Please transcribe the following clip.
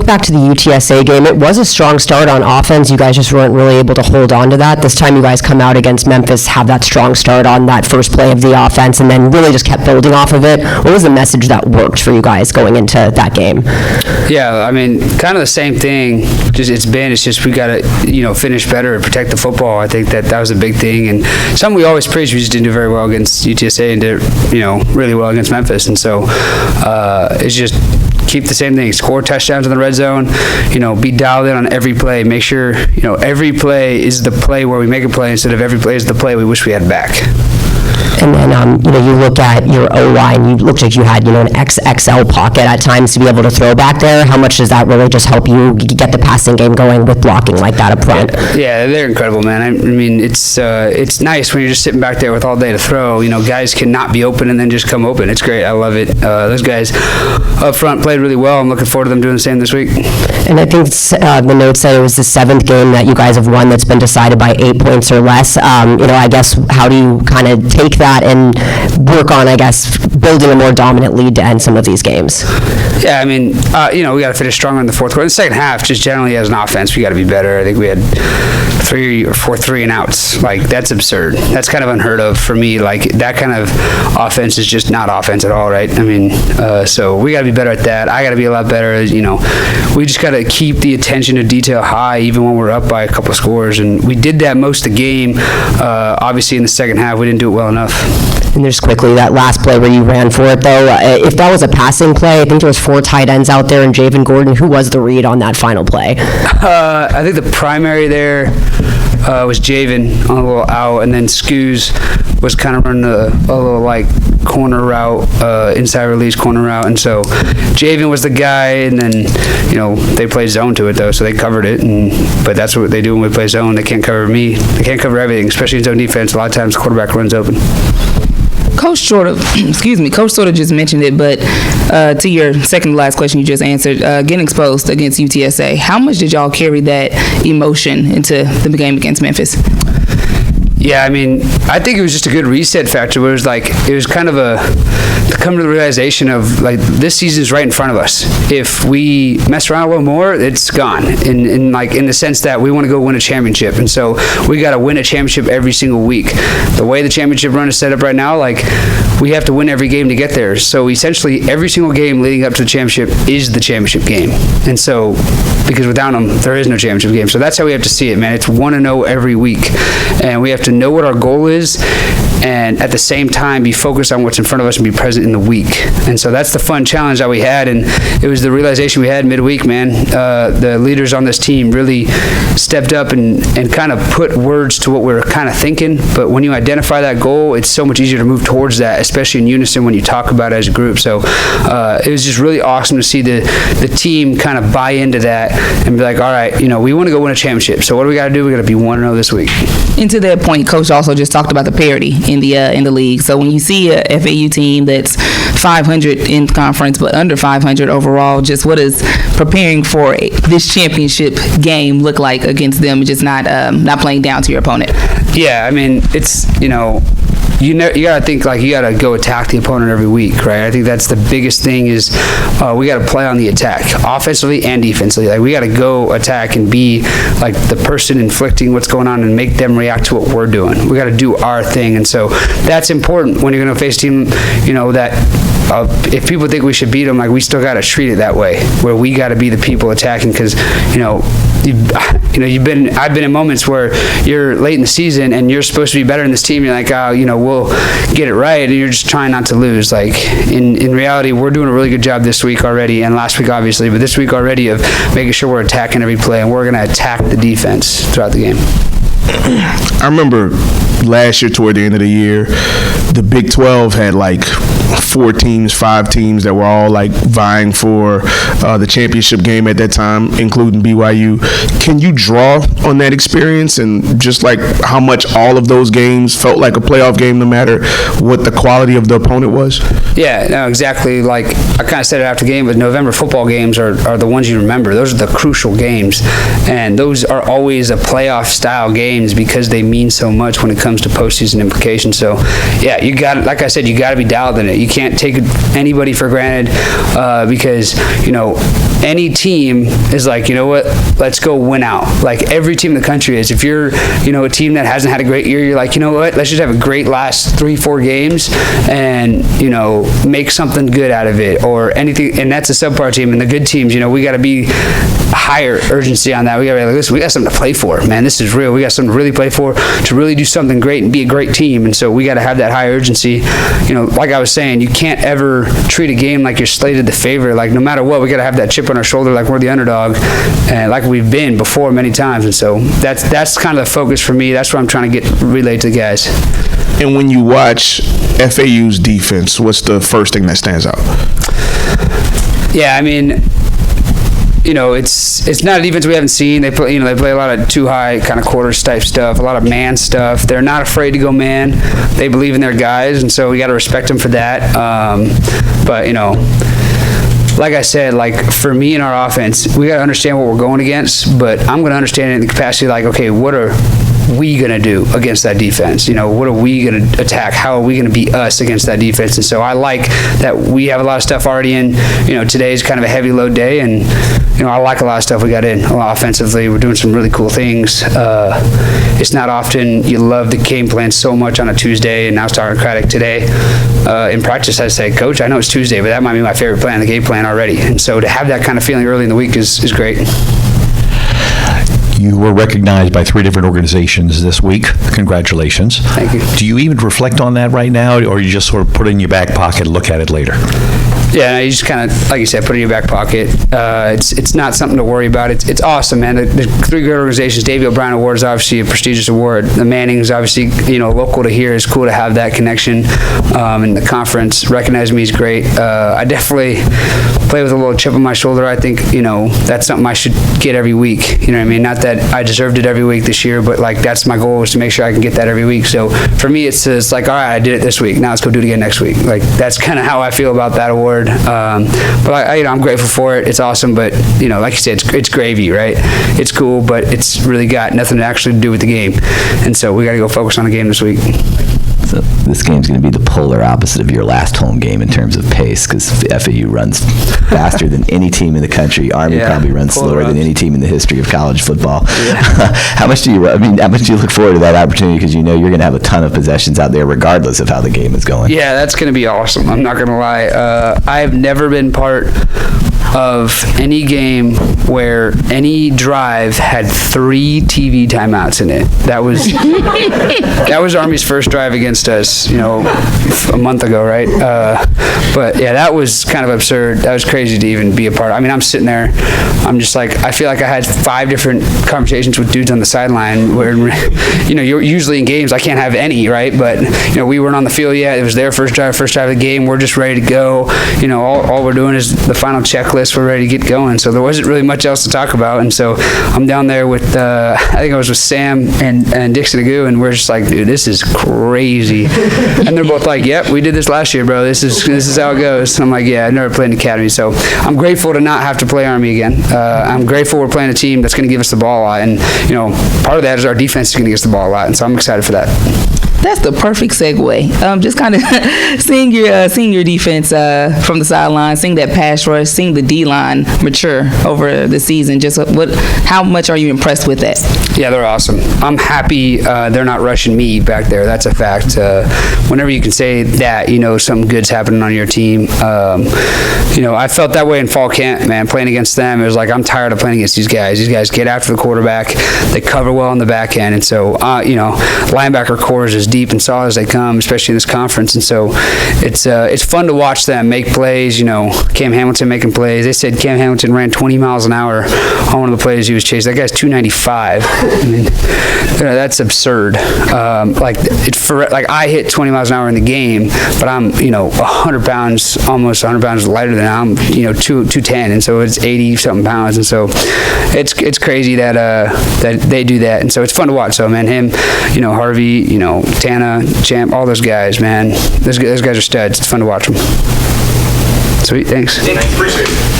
look back to the UTSA game, it was a strong start on offense. You guys just weren't really able to hold on to that. This time you guys come out against Memphis, have that strong start on that first play of the offense, and then really just kept building off of it. What was the message that worked for you guys going into that game? Yeah, I mean, kind of the same thing. It's just we got to, finish better and protect the football. I think that was a big thing, and something we always preach. We just didn't do very well against UTSA and did, really well against Memphis. And so it's just keep the same thing. Score touchdowns in the red zone. Be dialed in on every play. Make sure, every play is the play where we make a play instead of every play is the play we wish we had back. And then, you look at your O-line, you looked like you had, an XXL pocket at times to be able to throw back there. How much does that really just help you get the passing game going with blocking like that up front? Yeah, they're incredible, man. I mean, it's nice when you're just sitting back there with all day to throw. Guys cannot be open and then just come open. It's great. I love it. Those guys up front played really well. I'm looking forward to them doing the same this week. And I think the note said it was the 7th game that you guys have won that's been decided by 8 points or less. I guess, how do you kind of take that and work on, I guess, building a more dominant lead to end some of these games? Yeah, I mean, we got to finish stronger in the fourth quarter. In the second half, just generally as an offense, we got to be better. I think we had 3 or 4 3-and-outs. Like, that's absurd. That's kind of unheard of for me. Like, that kind of offense is just not offense at all, right? I mean, so we got to be better at that. I got to be a lot better. We just got to keep the attention to detail high even when we're up by a couple of scores. And we did that most of the game. Obviously, in the second half, we didn't do it well enough. And just quickly, that last play where you ran for it, though, if that was a passing play, I think there was 4 tight ends out there and Javen Gordon. Who was the read on that final play? I think the primary there was Javen on a little out, and then Scoos was kind of running a little corner route, inside release corner route, and so Javen was the guy, and then they played zone to it though, so they covered it. But that's what they do when we play zone. They can't cover me. They can't cover everything, especially in zone defense. A lot of times the quarterback runs open. Coach sort of just mentioned it, but to your second to last question you just answered, getting exposed against UTSA, how much did y'all carry that emotion into the game against Memphis? Yeah, I mean, I think it was just a good reset factor where it was kind of to come to the realization of, this season's right in front of us. If we mess around a little more, it's gone. In the sense that we want to go win a championship. And so we got to win a championship every single week. The way the championship run is set up right now, we have to win every game to get there. So essentially, every single game leading up to the championship is the championship game. And so, because without them, there is no championship game. So that's how we have to see it, man. It's 1-0 every week. And we have to know what our goal is, and at the same time be focused on what's in front of us and be present in the week. And so that's the fun challenge that we had, and it was the realization we had midweek, man. The leaders on this team really stepped up and kind of put words to what we were kind of thinking. But when you identify that goal, it's so much easier to move towards that, especially in unison when you talk about it as a group. So it was just really awesome to see the team kind of buy into that and be like, all right, we want to go win a championship. So what do we got to do? We got to be 1-0 this week. And to that point, Coach also just talked about the parity in the league. So when you see a FAU team that's 500 in conference but under 500 overall, just what does preparing for this championship game look like against them, just not playing down to your opponent? Yeah, I mean, it's you gotta think you gotta go attack the opponent every week, right? I think that's the biggest thing is we gotta play on the attack, offensively and defensively. We gotta go attack and be the person inflicting what's going on and make them react to what we're doing. We gotta do our thing, and so that's important when you're gonna face a team, that if people think we should beat them, we still gotta treat it that way, where we gotta be the people attacking, because I've been in moments where you're late in the season and you're supposed to be better in this team. You're like, we'll get it right, and you're just trying not to lose. In reality, we're doing a really good job this week already, and last week obviously, but this week already of making sure we're attacking every play, and we're going to attack the defense throughout the game. I remember last year toward the end of the year, the Big 12 had 5 teams that were all vying for the championship game at that time, including BYU. Can you draw on that experience and just how much all of those games felt like a playoff game, no matter what the quality of the opponent was? Yeah, no, exactly. I kind of said it after the game, but November football games are the ones you remember. Those are the crucial games, and those are always a playoff style games because they mean so much when it comes comes to postseason implications. So, yeah, you got, like I said, you got to be dialed in it. You can't take anybody for granted because, any team is like, you know what, let's go win out. Like every team in the country is. If you're, a team that hasn't had a great year, you're like, you know what, let's just have a great last 3-4 games and, make something good out of it or anything. And that's a subpar team. And the good teams, we got to be higher urgency on that. We got to be like, listen, we got something to play for, man. This is real. We got something to really play for, to really do something great and be a great team. And so we got to have that high urgency. Like I was saying, you can't ever treat a game like you're slated to favor. Like no matter what, we got to have that chip on our shoulder like we're the underdog, and like we've been before many times. And so that's kind of the focus for me. That's what I'm trying to get relayed to the guys. And when you watch FAU's defense, what's the first thing that stands out? Yeah, I mean, it's not a defense we haven't seen. They play a lot of too high kind of quarters type stuff, a lot of man stuff. They're not afraid to go man. They believe in their guys, and so we got to respect them for that. But like I said, like for me in our offense, we got to understand what we're going against, but I'm going to understand it in the capacity like, okay, what are we going to do against that defense? What are we going to attack? How are we going to beat us against that defense? And so I like that we have a lot of stuff already in. Today's kind of a heavy load day, and I like a lot of stuff we got in offensively. We're doing some really cool things. It's not often you love the game plan so much on a Tuesday, and I was talking to Craddock today in practice. I said, Coach, I know it's Tuesday, but that might be my favorite plan, the game plan already. And so to have that kind of feeling early in the week is great. You were recognized by 3 different organizations this week. Congratulations. Thank you. Do you even reflect on that right now, or you just sort of put it in your back pocket and look at it later? Yeah, you just kind of, like you said, put it in your back pocket. It's not something to worry about. It's awesome, man. The 3 great organizations. David O'Brien Award is obviously a prestigious award. The Manning's obviously, local to here. It's cool to have that connection. And the conference recognized me is great. I definitely play with a little chip on my shoulder. I think, that's something I should get every week. You know what I mean? Not that I deserved it every week this year, but like that's my goal, is to make sure I can get that every week. So for me, it's like, all right, I did it this week. Now let's go do it again next week. Like that's kind of how I feel about that award. But I'm grateful for it. It's awesome, but like you said, it's gravy, right? It's cool, but it's really got nothing to actually do with the game, and so we got to go focus on the game this week. So this game's going to be the polar opposite of your last home game in terms of pace, because FAU runs faster than any team in the country. Army probably runs slower than any team in the history of college football. Yeah. How much do you look forward to that opportunity, because you're going to have a ton of possessions out there regardless of how the game is going? Yeah, that's going to be awesome. I'm not going to lie. I've never been part of any game where any drive had 3 TV timeouts in it. That was Army's first drive against us, a month ago, right? But yeah, that was kind of absurd. That was crazy to even be a part of. I mean, I'm sitting there, I'm just like, I feel like I had 5 different conversations with dudes on the sideline where, you're usually in games, I can't have any, right? But, we weren't on the field yet. It was their first drive of the game. We're just ready to go. All we're doing is the final checklist. We're ready to get going. So there wasn't really much else to talk about. And so I'm down there with, I think I was with Sam and Dixon Agu, and we're just like, dude, this is crazy. And they're both like, yep, we did this last year, bro. This is how it goes. And I'm like, yeah, I've never played in academy. So I'm grateful to not have to play Army again. I'm grateful we're playing a team that's going to give us the ball a lot. And, part of that is our defense is going to give us the ball a lot. And so I'm excited for that. That's the perfect segue. Just kind of seeing your defense from the sideline, seeing that pass rush, seeing the D-line mature over the season. Just how much are you impressed with that? Yeah, they're awesome. I'm happy they're not rushing me back there. That's a fact. Whenever you can say that, something good's happening on your team. I felt that way in fall camp, man, playing against them. It was like, I'm tired of playing against these guys. These guys get after the quarterback. They cover well on the back end. And so, linebacker cores as deep and solid as they come, especially in this conference. And so it's fun to watch them make plays. Cam Hamilton making plays. They said Cam Hamilton ran 20 miles an hour on one of the plays he was chasing. That guy's 295. I mean, that's absurd. I hit 20 miles an hour in the game, but I'm 100 pounds, almost 100 pounds lighter than I'm 210, and so it's 80 something pounds, and so it's crazy that they do that, and so it's fun to watch. So man, him, Harvey, Tana, Champ, all those guys, man, those guys are studs. It's fun to watch them. Sweet, thanks. Appreciate it.